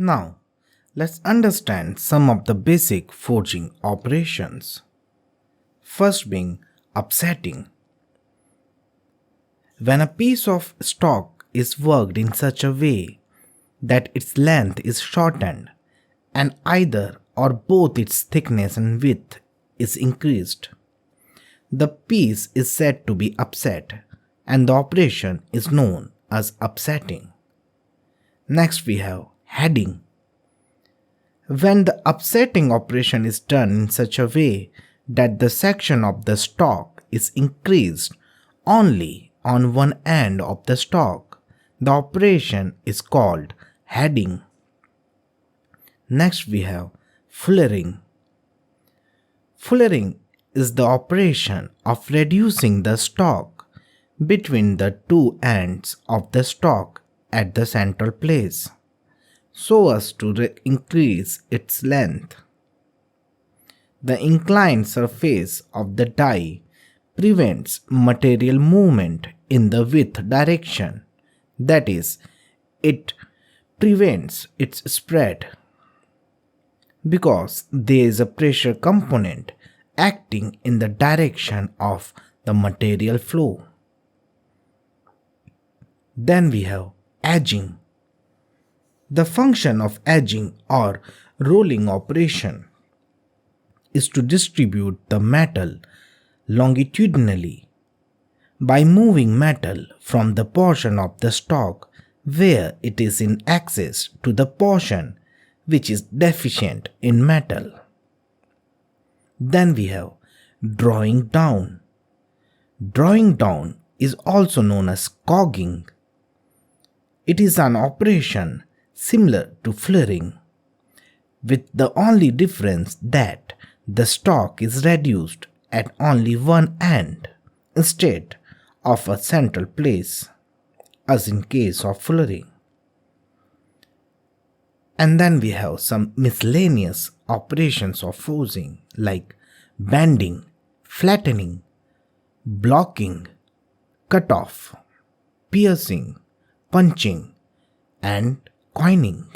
Now, let's understand some of the basic forging operations. First being upsetting. When a piece of stock is worked in such a way that its length is shortened and either or both its thickness and width is increased, the piece is said to be upset and the operation is known as upsetting. Next we have heading. When the upsetting operation is done in such a way that the section of the stock is increased only on one end of the stock, the operation is called heading. Next we have fullering. Fullering is the operation of reducing the stock between the two ends of the stock at the central place so as to increase its length. The inclined surface of the die prevents material movement in the width direction, that is, it prevents its spread because there is a pressure component acting in the direction of the material flow. Then we have edging. The function of edging or rolling operation is to distribute the metal longitudinally by moving metal from the portion of the stock where it is in access to the portion which is deficient in metal. Then we have drawing down. Drawing down is also known as cogging. It is an operation similar to fullering, with the only difference that the stock is reduced at only one end instead of a central place, as in case of fullering. And then we have some miscellaneous operations of forging like bending, flattening, blocking, cut off, piercing, punching, and coining.